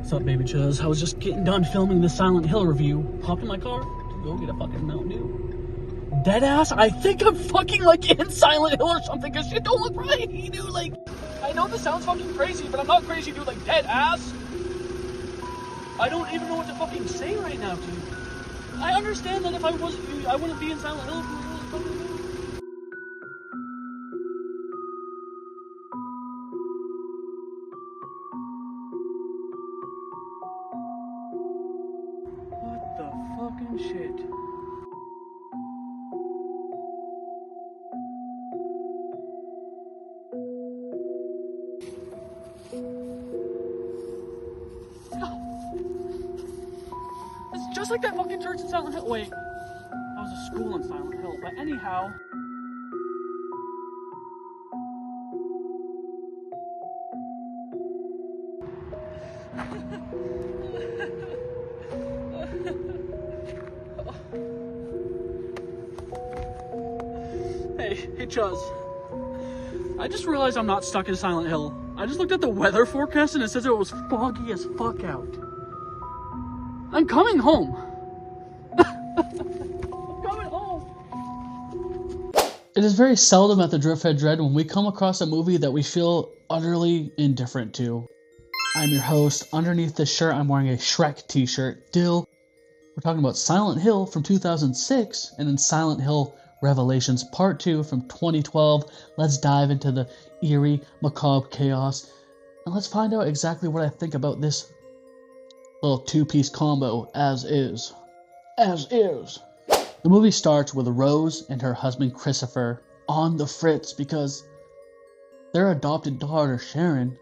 What's up, baby chuz? I was just getting done filming the Silent Hill review. Hopped in my car to go get a fucking Mountain Dew. Deadass, I think I'm fucking like in Silent Hill or something, because shit don't look right, dude. Like, I know this sounds fucking crazy, but I'm not crazy, dude. Like, deadass. I don't even know what to fucking say right now, dude. I understand that if I wasn't you, I wouldn't be in Silent Hill if we were really fucking. What the fucking shit? It's just like that fucking church in Silent Hill. Wait, that was a school in Silent Hill. But anyhow. Hey, Chuz. I just realized I'm not stuck in Silent Hill. I just looked at the weather forecast and it says it was foggy as fuck out. I'm coming home. I'm coming home. It is very seldom at the Drifthead Dread when we come across a movie that we feel utterly indifferent to. I'm your host. Underneath this shirt, I'm wearing a Shrek t-shirt. Dill. We're talking about Silent Hill from 2006 and then Silent Hill Revelations Part 2 from 2012. Let's dive into the eerie, macabre chaos, and let's find out exactly what I think about this little two-piece combo, as is. As is. The movie starts with Rose and her husband Christopher on the fritz because their adopted daughter Sharon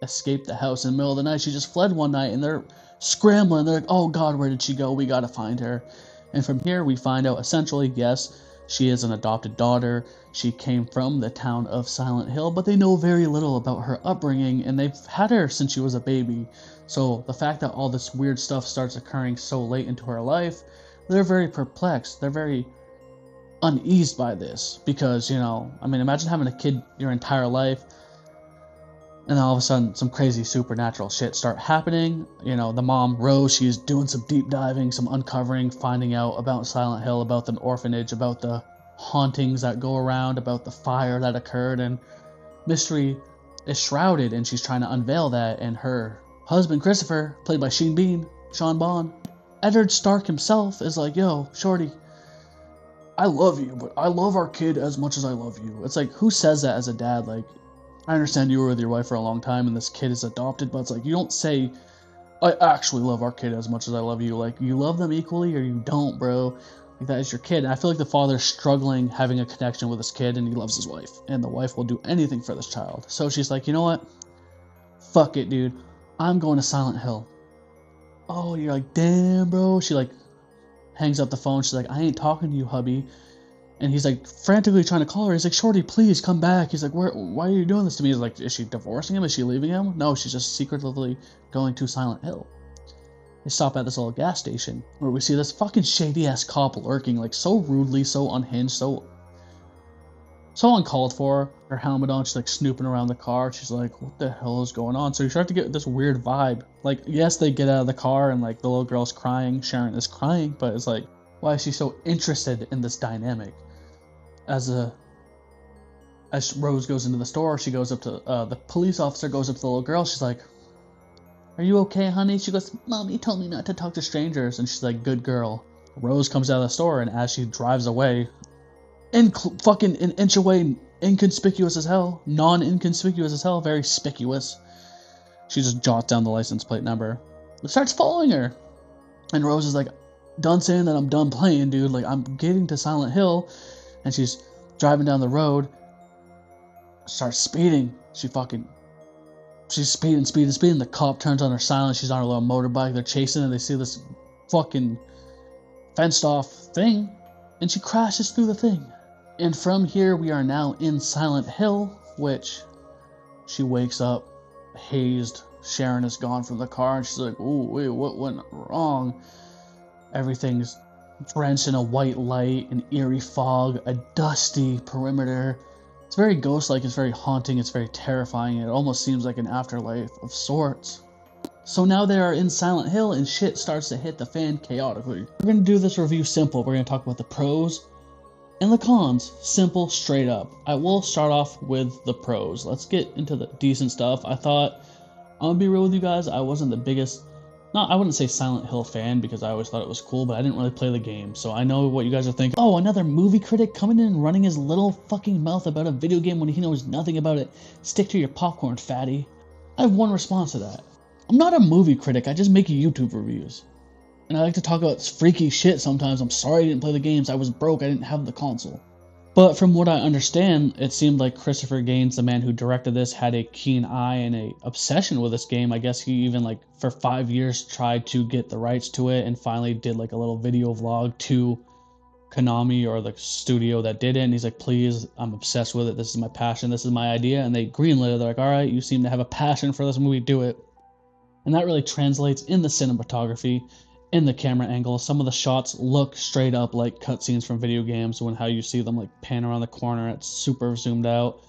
escaped the house in the middle of the night. She just fled one night and they're scrambling. They're like, oh God, where did she go? We gotta find her. And from here we find out essentially, yes, she is an adopted daughter. She came from the town of Silent Hill, but they know very little about her upbringing, and they've had her since she was a baby. So the fact that all this weird stuff starts occurring so late into her life, they're very perplexed. They're very uneased by this because, you know, I mean, imagine having a kid your entire life, and then all of a sudden some crazy supernatural shit start happening. You know, the mom, Rose, she's doing some deep diving, some uncovering, finding out about Silent Hill, about the orphanage, about the hauntings that go around, about the fire that occurred, and mystery is shrouded, and she's trying to unveil that. And her husband, Christopher, played by Sean Bean, Eddard Stark himself, is like, yo, shorty, I love you, but I love our kid as much as I love you. It's like, who says that as a dad? Like, I understand you were with your wife for a long time and this kid is adopted, but it's like, you don't say, I actually love our kid as much as I love you. Like, you love them equally or you don't, bro. Like, that is your kid. And I feel like the father's struggling having a connection with his kid, and he loves his wife. And the wife will do anything for this child. So she's like, you know what? Fuck it, dude. I'm going to Silent Hill. Oh, you're like, damn, bro. She, like, hangs up the phone. She's like, I ain't talking to you, hubby. And he's like frantically trying to call her. He's like, shorty, please come back. He's like, why are you doing this to me? He's like, is she divorcing him? Is she leaving him? No, she's just secretly going to Silent Hill. They stop at this little gas station where we see this fucking shady ass cop lurking, like so rudely, so unhinged, so uncalled for. Her helmet on, she's like snooping around the car. She's like, what the hell is going on? So you start to get this weird vibe. Like, yes, they get out of the car and like the little girl's crying, Sharon is crying, but it's like, why is she so interested in this dynamic? As Rose goes into the store, she goes up to the police officer goes up to the little girl. She's like, are you okay, honey? She goes, Mommy told me not to talk to strangers. And she's like, good girl. Rose comes out of the store, and as she drives away, fucking an inch away, inconspicuous as hell, non-inconspicuous as hell, very spicuous, she just jots down the license plate number. It starts following her. And Rose is like, done saying that, I'm done playing, dude. Like, I'm getting to Silent Hill. And she's driving down the road, starts speeding. She's speeding. The cop turns on her silence. She's on her little motorbike. They're chasing and they see this fucking fenced off thing. And she crashes through the thing. And from here, we are now in Silent Hill, which she wakes up hazed. Sharon is gone from the car. And she's like, oh, wait, what went wrong? Everything's drenched in a white light, an eerie fog, a dusty perimeter. It's very ghost-like, it's very haunting, it's very terrifying. It almost seems like an afterlife of sorts. So now they are in Silent Hill and shit starts to hit the fan chaotically. We're going to do this review simple. We're going to talk about the pros and the cons. Simple, straight up. I will start off with the pros. Let's get into the decent stuff. I'm going to be real with you guys. I wasn't the biggest, I wouldn't say Silent Hill fan because I always thought it was cool, but I didn't really play the game. So I know what you guys are thinking. Oh, another movie critic coming in and running his little fucking mouth about a video game when he knows nothing about it. Stick to your popcorn, fatty. I have one response to that. I'm not a movie critic, I just make YouTube reviews. And I like to talk about freaky shit sometimes. I'm sorry I didn't play the games, I was broke, I didn't have the console. But from what I understand, it seemed like Christopher Gaines, the man who directed this, had a keen eye and a obsession with this game. I guess he even for 5 years tried to get the rights to it and finally did a little video vlog to Konami or the studio that did it. And he's like, please, I'm obsessed with it, this is my passion, this is my idea. And they greenlit it. They're like, alright, you seem to have a passion for this movie, do it. And that really translates in the cinematography, in the camera angle. Some of the shots look straight up like cutscenes from video games when how you see them pan around the corner. It's super zoomed out.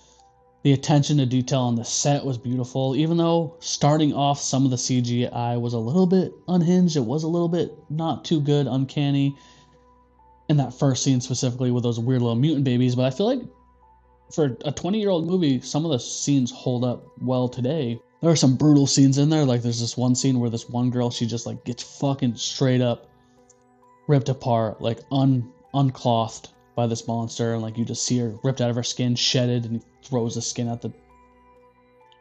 The attention to detail on the set was beautiful. Even though starting off some of the CGI was a little bit unhinged, it was a little bit not too good, uncanny. In that first scene specifically with those weird little mutant babies. But I feel like for a 20-year-old movie, some of the scenes hold up well today. There are some brutal scenes in there. There's this one scene where this one girl, she just gets fucking straight up ripped apart, unclothed by this monster, and you just see her ripped out of her skin, shedded, and he throws the skin at the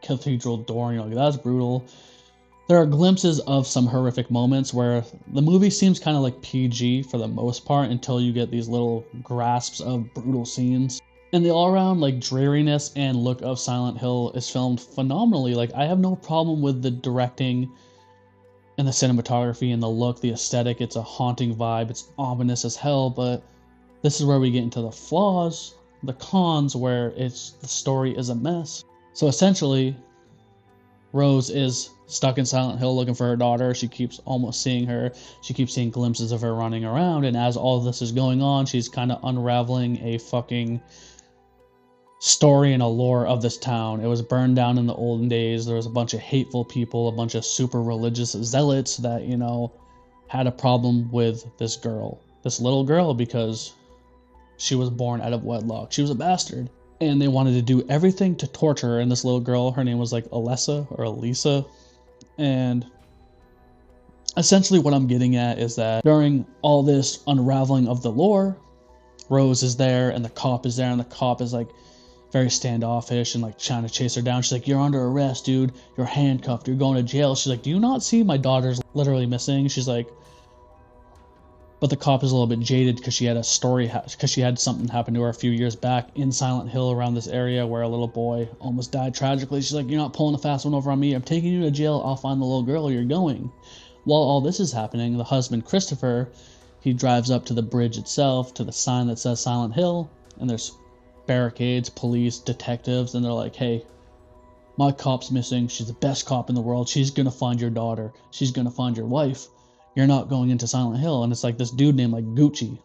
cathedral door, and you're like, that's brutal. There are glimpses of some horrific moments where the movie seems kind of like PG for the most part until you get these little grasps of brutal scenes. And the all-around dreariness and look of Silent Hill is filmed phenomenally. I have no problem with the directing and the cinematography and the look, the aesthetic. It's a haunting vibe. It's ominous as hell, but this is where we get into the flaws, the cons, where the story is a mess. So essentially, Rose is stuck in Silent Hill looking for her daughter. She keeps almost seeing her. She keeps seeing glimpses of her running around, and as all this is going on, she's kind of unraveling a fucking story and a lore of this town. It was burned down in the olden days. There was a bunch of hateful people, a bunch of super religious zealots that, had a problem with this little girl, because she was born out of wedlock. She was a bastard. And they wanted to do everything to torture her. And this little girl, her name was Alessa or Elisa. And essentially what I'm getting at is that during all this unraveling of the lore, Rose is there and the cop is there, and the cop is very standoffish and trying to chase her down. She's like, you're under arrest, dude. You're handcuffed. You're going to jail. She's like, do you not see my daughter's literally missing? She's like, but the cop is a little bit jaded because she had a story, because she had something happen to her a few years back in Silent Hill around this area where a little boy almost died tragically. She's like, you're not pulling a fast one over on me. I'm taking you to jail. I'll find the little girl. You're going. While all this is happening, the husband, Christopher, he drives up to the bridge itself, to the sign that says Silent Hill, and there's barricades, police, detectives, and they're like, hey, my cop's missing. She's the best cop in the world. She's gonna find your daughter. She's gonna find your wife. You're not going into Silent Hill. And it's this dude named Gucci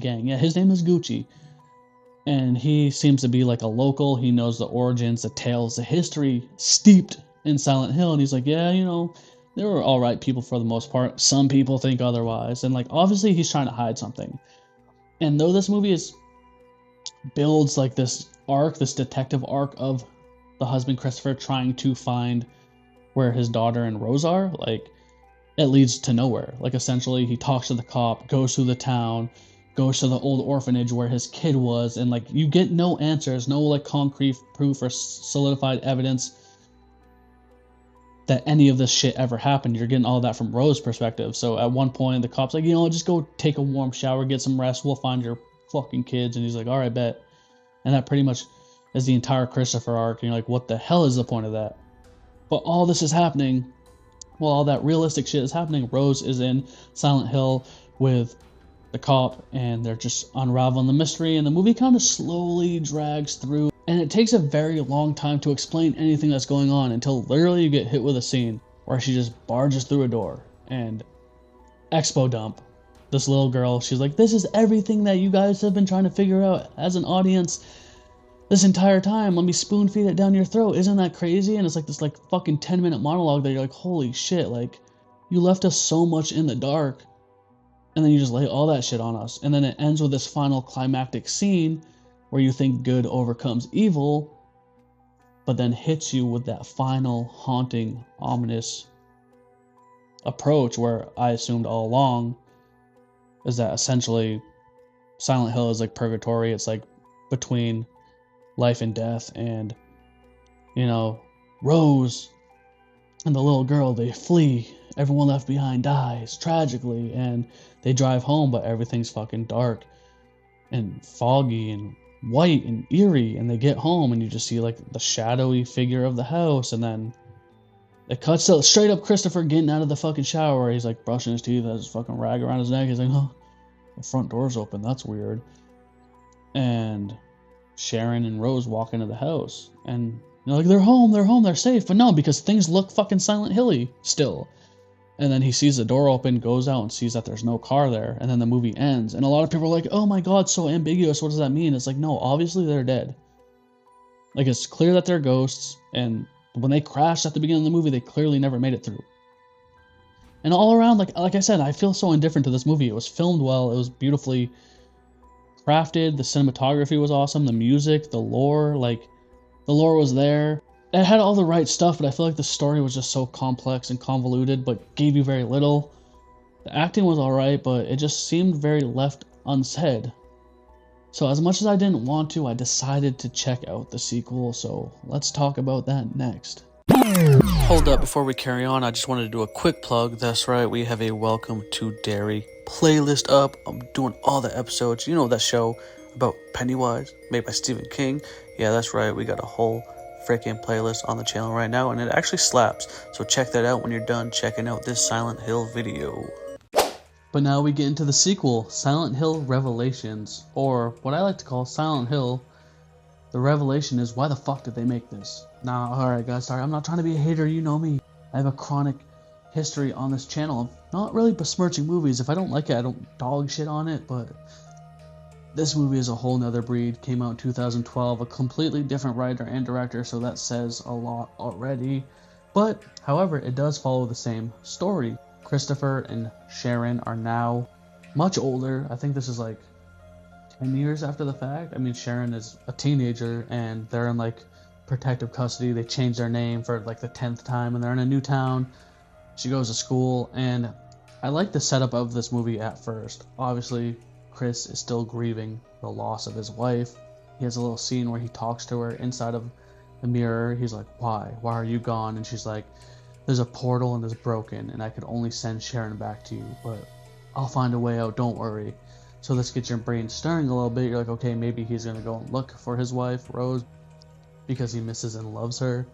Gang. Yeah, his name is Gucci. And he seems to be a local. He knows the origins, the tales, the history steeped in Silent Hill. And he's like, yeah, they were all right people for the most part. Some people think otherwise. And obviously he's trying to hide something. And though this movie builds this arc, this detective arc of the husband Christopher trying to find where his daughter and Rose are, it leads to nowhere. Essentially he talks to the cop, goes through the town, goes to the old orphanage where his kid was, and you get no answers, no concrete proof or solidified evidence that any of this shit ever happened. You're getting all that from Rose's perspective. So at one point the cop's like, just go take a warm shower, get some rest, we'll find your fucking kids. And he's like, all right, bet. And that pretty much is the entire Christopher arc. And you're like, what the hell is the point of that? But all this is happening, while all that realistic shit is happening, Rose is in Silent Hill with the cop, and they're just unraveling the mystery, and the movie kind of slowly drags through, and it takes a very long time to explain anything that's going on until literally you get hit with a scene where she just barges through a door, and expo dump. This little girl, she's like, this is everything that you guys have been trying to figure out as an audience. this entire time, let me spoon feed it down your throat. Isn't that crazy? And it's like this like fucking 10-minute monologue that you're like, holy shit, like you left us so much in the dark, and then you just lay all that shit on us. And then it ends with this final climactic scene where you think good overcomes evil, but then hits you with that final haunting, ominous approach where I assumed all along is that essentially Silent Hill is like purgatory. It's like between life and death, and Rose and the little girl, they flee. Everyone left behind dies tragically, and they drive home, but everything's fucking dark and foggy and white and eerie, and they get home and you just see like the shadowy figure of the house, and then it cuts to straight up Christopher getting out of the fucking shower. He's like brushing his teeth, has his fucking rag around his neck. He's like, oh, the front door's open, that's weird. And Sharon and Rose walk into the house, and like they're home, they're safe. But no, because things look fucking Silent Hilly still. And then he sees the door open, goes out and sees that there's no car there, and then the movie ends. And a lot of people are like, oh my god, so ambiguous, what does that mean? It's like, no, obviously they're dead. Like, it's clear that they're ghosts, and when they crashed at the beginning of the movie, they clearly never made it through. And all around, like I said, I feel so indifferent to this movie. It was filmed well, it was beautifully crafted, the cinematography was awesome, the music, the lore was there. It had all the right stuff, but I feel like the story was just so complex and convoluted, but gave you very little. The acting was alright, but it just seemed very left unsaid. So as much as I didn't want to, I decided to check out the sequel, so let's talk about that next. Hold up, before we carry on, I just wanted to do a quick plug. That's right, we have a Welcome to Derry playlist up. I'm doing all the episodes. You know that show about Pennywise, made by Stephen King? Yeah, that's right, we got a whole freaking playlist on the channel right now, and it actually slaps. So check that out when you're done checking out this Silent Hill video. But now we get into the sequel, Silent Hill Revelations, or what I like to call Silent Hill. The revelation is, why the fuck did they make this? Nah, alright guys, sorry, I'm not trying to be a hater, you know me. I have a chronic history on this channel of not really besmirching movies. If I don't like it, I don't dog shit on it, but this movie is a whole nother breed. Came out in 2012, a completely different writer and director, so that says a lot already. But, however, it does follow the same story. Christopher and Sharon are now much older. I think this is like 10 years after the fact. I mean, Sharon is a teenager and they're in like protective custody. They changed their name for like the 10th time, and they're in a new town. She goes to school, and I like the setup of this movie at first. Obviously, Chris is still grieving the loss of his wife. He has a little scene where he talks to her inside of the mirror. He's like, why are you gone? And she's like, there's a portal and it's broken, and I could only send Sharon back to you, but I'll find a way out, don't worry. So this gets your brain stirring a little bit. You're like, okay, maybe he's gonna go and look for his wife, Rose, because he misses and loves her.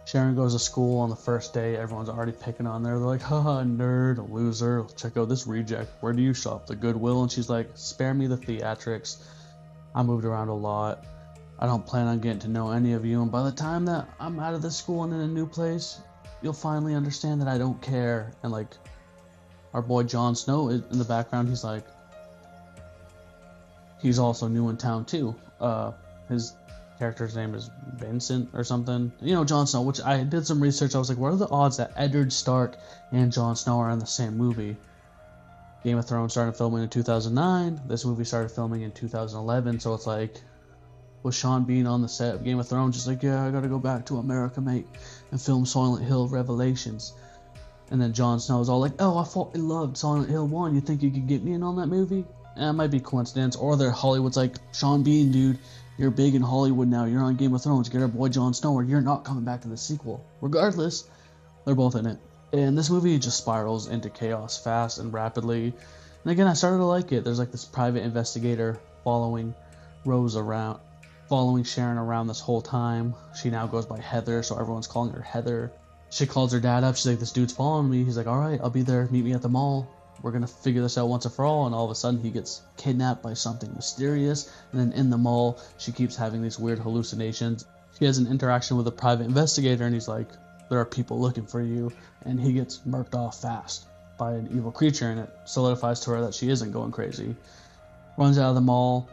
Sharon goes to school on the first day. Everyone's already picking on her. They're like, haha, nerd, a loser. Check out this reject. Where do you shop? The Goodwill? And she's like, spare me the theatrics. I moved around a lot. I don't plan on getting to know any of you. And by the time that I'm out of this school and in a new place, you'll finally understand that I don't care. And like, our boy Jon Snow in the background, he's like, he's also new in town too. His character's name is Vincent or something. You know, Jon Snow, which I did some research. I was like, what are the odds that Eddard Stark and Jon Snow are in the same movie? Game of Thrones started filming in 2009. This movie started filming in 2011. So it's like, was Sean Bean on the set of Game of Thrones just like, yeah, I gotta go back to America, mate, and film Silent Hill Revelations? And then Jon Snow was all like, oh, I fucking loved Silent Hill 1. You think you could get me in on that movie? And it might be coincidence. Or Hollywood's like, Sean Bean, dude, you're big in Hollywood now. You're on Game of Thrones. Get our boy Jon Snow, or you're not coming back to the sequel. Regardless, they're both in it. And this movie just spirals into chaos fast and rapidly. And again, I started to like it. There's like this private investigator following Sharon around this whole time. She now goes by Heather, so everyone's calling her Heather. She calls her dad up. She's like, this dude's following me. He's like, alright, I'll be there. Meet me at the mall. We're gonna figure this out once and for all. And all of a sudden he gets kidnapped by something mysterious. And then in the mall, she keeps having these weird hallucinations. She has an interaction with a private investigator, and he's like, there are people looking for you. And he gets murked off fast by an evil creature, and it solidifies to her that she isn't going crazy. Runs out of the mall.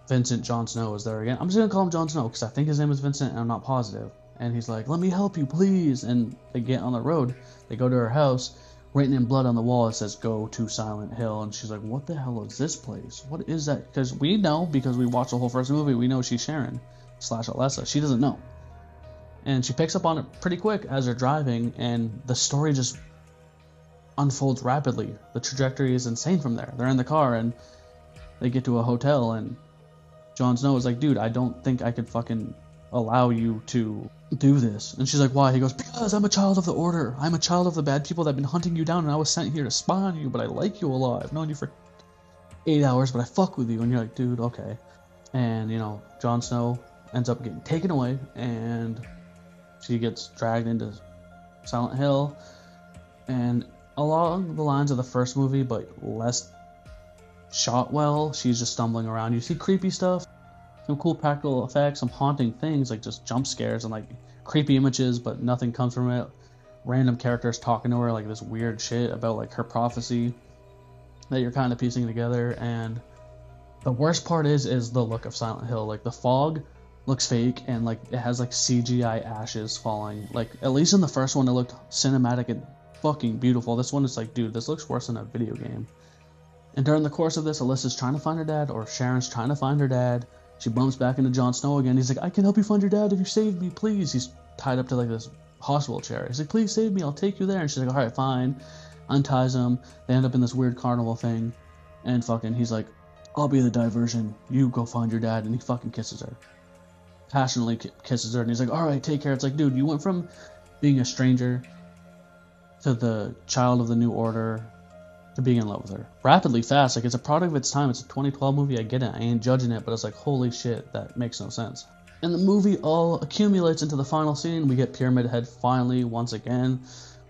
Vincent Jon Snow is there again. I'm just gonna call him Jon Snow because I think his name is Vincent and I'm not positive. And he's like, "Let me help you, please." And they get on the road. They go to her house. Written in blood on the wall, it says, "Go to Silent Hill." And she's like, "What the hell is this place? What is that?" Because we know, because we watched the whole first movie, we know she's Sharon / Alessa. She doesn't know. And she picks up on it pretty quick as they're driving, and the story just unfolds rapidly. The trajectory is insane from there. They're in the car, and they get to a hotel, and Jon Snow is like, "Dude, I don't think I could fucking allow you to do this." And she's like, "Why?" He goes, "Because I'm a child of the Order. I'm a child of the bad people that have been hunting you down, and I was sent here to spy on you, but I like you a lot. I've known you for 8 hours, but I fuck with you." And you're like, "Dude, okay." And, Jon Snow ends up getting taken away, and she gets dragged into Silent Hill, and along the lines of the first movie, but less shot well, she's just stumbling around. You see creepy stuff, some cool practical effects, some haunting things like just jump scares and like creepy images, but nothing comes from it. Random characters talking to her like this weird shit about like her prophecy that you're kind of piecing together. And the worst part is the look of Silent Hill. Like the fog looks fake, and like it has like CGI ashes falling. Like at least in the first one it looked cinematic and fucking beautiful. This one is like, dude, this looks worse than a video game. And during the course of this, Alyssa's trying to find her dad, or Sharon's trying to find her dad. She bumps back into Jon Snow again. He's like, "I can help you find your dad if you save me, please." He's tied up to like this hospital chair. He's like, "Please save me, I'll take you there." And she's like, "All right, fine." Unties him. They end up in this weird carnival thing. And fucking, he's like, "I'll be the diversion. You go find your dad." And he fucking kisses her. Passionately kisses her. And he's like, "All right, take care." It's like, dude, you went from being a stranger to the child of the New Order to being in love with her rapidly, fast. Like, it's a product of its time. It's a 2012 movie. I get it. I ain't judging it, but it's like, holy shit, that makes no sense. And the movie all accumulates into the final scene. We get Pyramid Head finally, once again,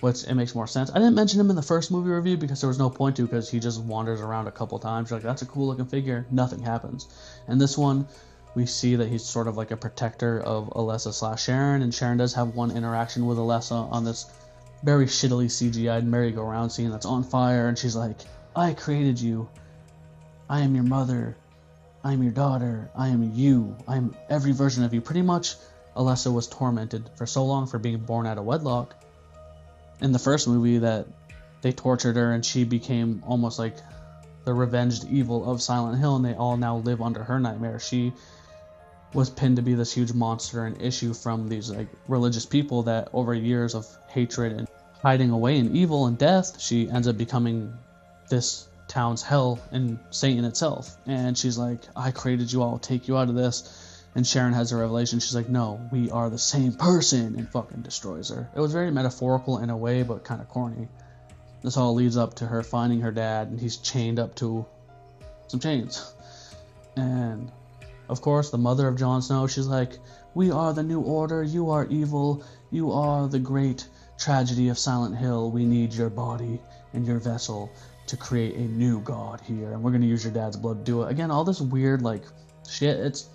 which it makes more sense. I didn't mention him in the first movie review because there was no point to, because he just wanders around a couple times. You're like, that's a cool looking figure. Nothing happens. And this one, we see that he's sort of like a protector of Alessa / Sharon, and Sharon does have one interaction with Alessa on this very shittily CGI'd merry-go-round scene that's on fire, and she's like, "I created you. I am your mother. I am your daughter. I am you. I am every version of you." Pretty much, Alessa was tormented for so long for being born out of wedlock. In the first movie, that they tortured her, and she became almost like the revenged evil of Silent Hill, and they all now live under her nightmare. She was pinned to be this huge monster and issue from these like religious people that over years of hatred and hiding away in evil and death, she ends up becoming this town's hell and Satan itself. And she's like, "I created you, I'll take you out of this." And Sharon has a revelation. She's like, "No, we are the same person," and fucking destroys her. It was very metaphorical in a way, but kind of corny. This all leads up to her finding her dad, and he's chained up to some chains. And of course, the mother of Jon Snow, she's like, "We are the New Order, you are evil, you are the great tragedy of Silent Hill. We need your body and your vessel to create a new god here, and we're going to use your dad's blood to do it." Again, all this weird, like, shit. It's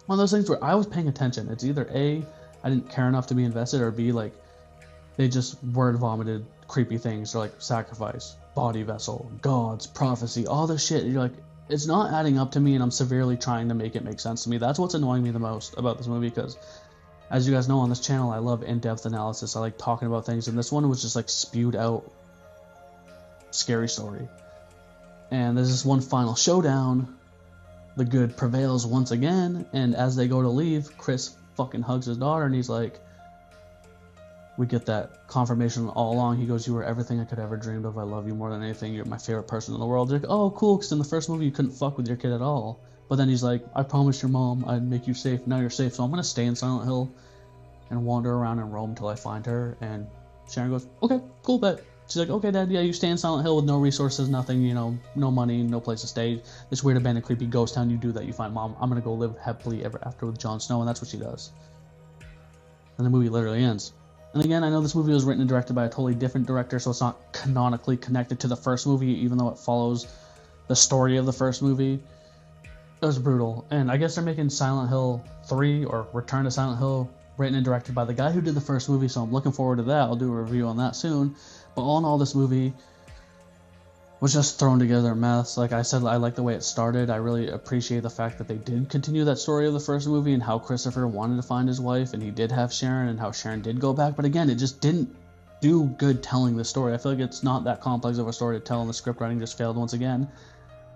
one of those things where I was paying attention. It's either A, I didn't care enough to be invested, or B, like, they just word vomited creepy things. They're like, sacrifice, body vessel, gods, prophecy, all this shit. And you're like, it's not adding up to me, and I'm severely trying to make it make sense to me. That's what's annoying me the most about this movie, because as you guys know on this channel, I love in-depth analysis. I like talking about things, and this one was just like spewed out scary story. And there's this one final showdown. The good prevails once again, and as they go to leave, Chris fucking hugs his daughter, and he's like, we get that confirmation all along. He goes, "You were everything I could ever dreamed of. I love you more than anything. You're my favorite person in the world." You're like, oh, cool, because in the first movie you couldn't fuck with your kid at all. But then he's like, "I promised your mom I'd make you safe. Now you're safe, so I'm going to stay in Silent Hill and wander around and roam until I find her." And Sharon goes, "Okay, cool, bet." She's like, "Okay, Dad, yeah, you stay in Silent Hill with no resources, nothing, no money, no place to stay. This weird abandoned creepy ghost town, you do that, you find Mom. I'm going to go live happily ever after with Jon Snow." And that's what she does. And the movie literally ends. And again, I know this movie was written and directed by a totally different director, so it's not canonically connected to the first movie, even though it follows the story of the first movie. It was brutal. And I guess they're making Silent Hill 3 or Return to Silent Hill, written and directed by the guy who did the first movie, so I'm looking forward to that. I'll do a review on that soon. But all in all, this movie was just thrown together a mess. Like I said, I like the way it started. I really appreciate the fact that they did continue that story of the first movie and how Christopher wanted to find his wife and he did have Sharon and how Sharon did go back. But again, it just didn't do good telling the story. I feel like it's not that complex of a story to tell, and the script writing just failed once again.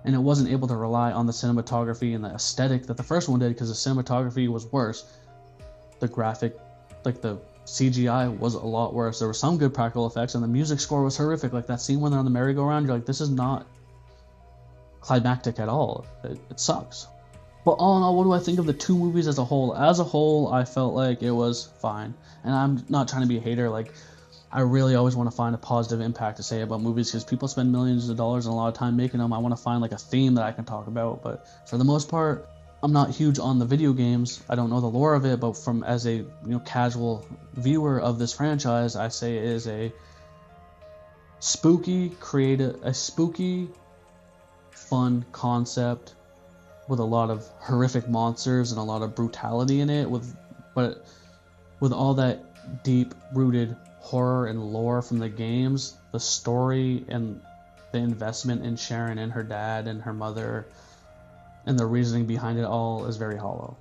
And it wasn't able to rely on the cinematography and the aesthetic that the first one did, because the cinematography was worse. The graphic, like the CGI was a lot worse. There were some good practical effects, and the music score was horrific. Like that scene when they're on the merry-go-round, you're like, this is not climactic at all. It sucks. But all in all, what do I think of the two movies as a whole? As a whole, I felt like it was fine. And I'm not trying to be a hater. Like, I really always want to find a positive impact to say about movies, because people spend millions of dollars and a lot of time making them. I want to find like a theme that I can talk about. But for the most part, I'm not huge on the video games. I don't know the lore of it, but from as a casual viewer of this franchise, I say it is a spooky, fun concept with a lot of horrific monsters and a lot of brutality in it, but with all that deep-rooted horror and lore from the games, the story and the investment in Sharon and her dad and her mother and the reasoning behind it all is very hollow.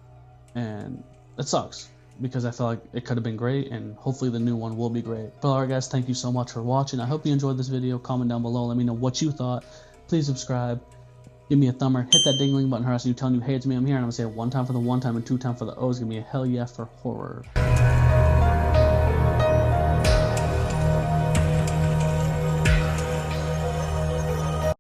And it sucks, because I feel like it could have been great, and hopefully the new one will be great. But alright guys, thank you so much for watching. I hope you enjoyed this video. Comment down below, let me know what you thought. Please subscribe, give me a thumber, hit that ding button, or else you telling you, hey, it's me, I'm here, and I'm gonna say it one time for the one time and two time for the O's. Give me a hell yeah for horror.